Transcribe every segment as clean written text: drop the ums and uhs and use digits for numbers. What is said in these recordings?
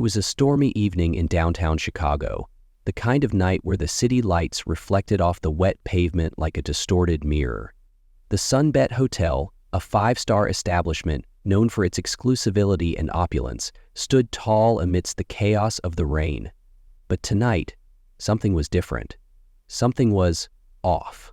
was a stormy evening in downtown Chicago, the kind of night where the city lights reflected off the wet pavement like a distorted mirror. The Sunbet Hotel, a five-star establishment known for its exclusivity and opulence, stood tall amidst the chaos of the rain. But tonight, something was different. Something was off.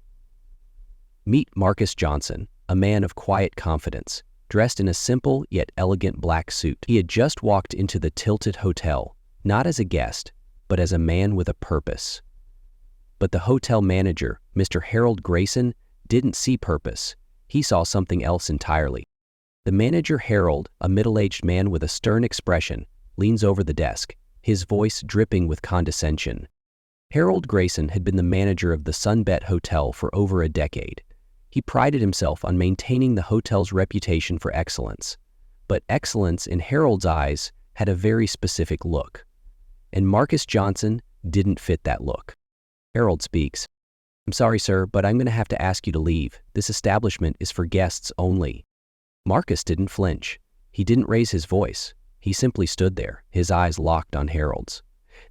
Meet Marcus Johnson, a man of quiet confidence, dressed in a simple yet elegant black suit. He had just walked into the Tilted Hotel, not as a guest, but as a man with a purpose. But the hotel manager, Mr. Harold Grayson, didn't see purpose. He saw something else entirely. The manager, Harold, a middle-aged man with a stern expression, leans over the desk, his voice dripping with condescension. Harold Grayson had been the manager of the Sunbet Hotel for over a decade. He prided himself on maintaining the hotel's reputation for excellence. But excellence in Harold's eyes had a very specific look. And Marcus Johnson didn't fit that look. Harold speaks. "I'm sorry, sir, but I'm going to have to ask you to leave. This establishment is for guests only." Marcus didn't flinch. He didn't raise his voice. He simply stood there, his eyes locked on Harold's.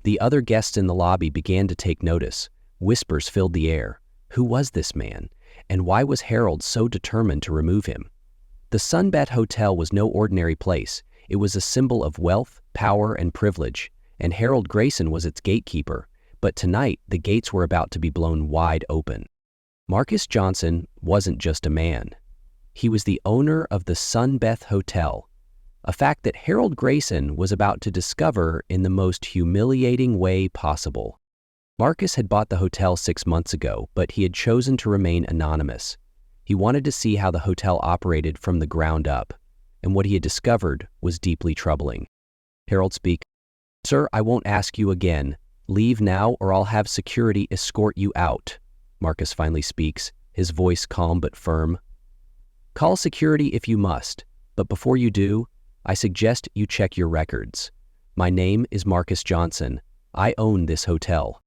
The other guests in the lobby began to take notice. Whispers filled the air. Who was this man? And why was Harold so determined to remove him? The Sunbet Hotel was no ordinary place. It was a symbol of wealth, power, and privilege, and Harold Grayson was its gatekeeper. But tonight, the gates were about to be blown wide open. Marcus Johnson wasn't just a man. He was the owner of the Sunbet Hotel, a fact that Harold Grayson was about to discover in the most humiliating way possible. Marcus had bought the hotel 6 months ago, but he had chosen to remain anonymous. He wanted to see how the hotel operated from the ground up, and what he had discovered was deeply troubling. Harold speaks. "Sir, I won't ask you again. Leave now or I'll have security escort you out." Marcus finally speaks, his voice calm but firm. "Call security if you must, but before you do, I suggest you check your records. My name is Marcus Johnson. I own this hotel."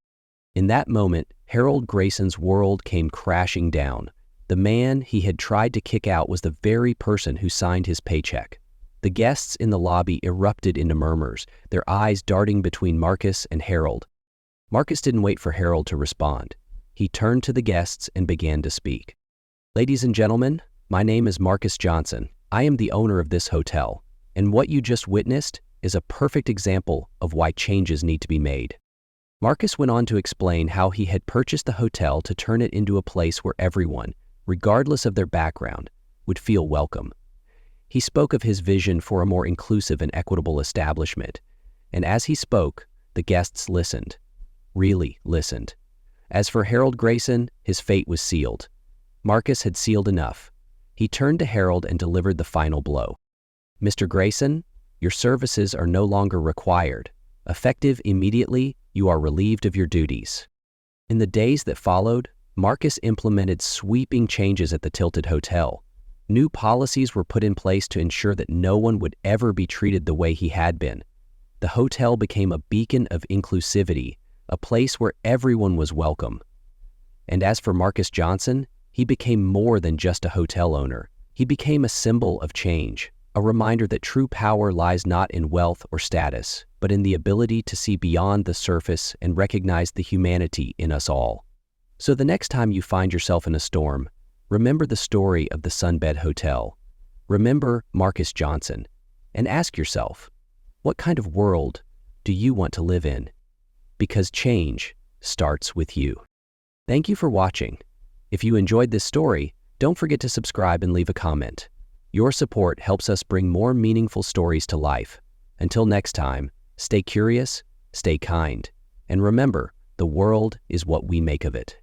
In that moment, Harold Grayson's world came crashing down. The man he had tried to kick out was the very person who signed his paycheck. The guests in the lobby erupted into murmurs, their eyes darting between Marcus and Harold. Marcus didn't wait for Harold to respond. He turned to the guests and began to speak. "Ladies and gentlemen, my name is Marcus Johnson. I am the owner of this hotel, and what you just witnessed is a perfect example of why changes need to be made." Marcus went on to explain how he had purchased the hotel to turn it into a place where everyone, regardless of their background, would feel welcome. He spoke of his vision for a more inclusive and equitable establishment, and as he spoke, the guests listened, really listened. As for Harold Grayson, his fate was sealed. Marcus had sealed enough. He turned to Harold and delivered the final blow. "Mr. Grayson, your services are no longer required. Effective immediately, you are relieved of your duties." In the days that followed, Marcus implemented sweeping changes at the Tilted Hotel. New policies were put in place to ensure that no one would ever be treated the way he had been. The hotel became a beacon of inclusivity, a place where everyone was welcome. And as for Marcus Johnson, he became more than just a hotel owner. He became a symbol of change, a reminder that true power lies not in wealth or status, but in the ability to see beyond the surface and recognize the humanity in us all. So the next time you find yourself in a storm, remember the story of the Sunbed Hotel. Remember Marcus Johnson, and ask yourself, what kind of world do you want to live in? Because change starts with you. Thank you for watching. If you enjoyed this story, don't forget to subscribe and leave a comment. Your support helps us bring more meaningful stories to life. Until next time, stay curious, stay kind, and remember, the world is what we make of it.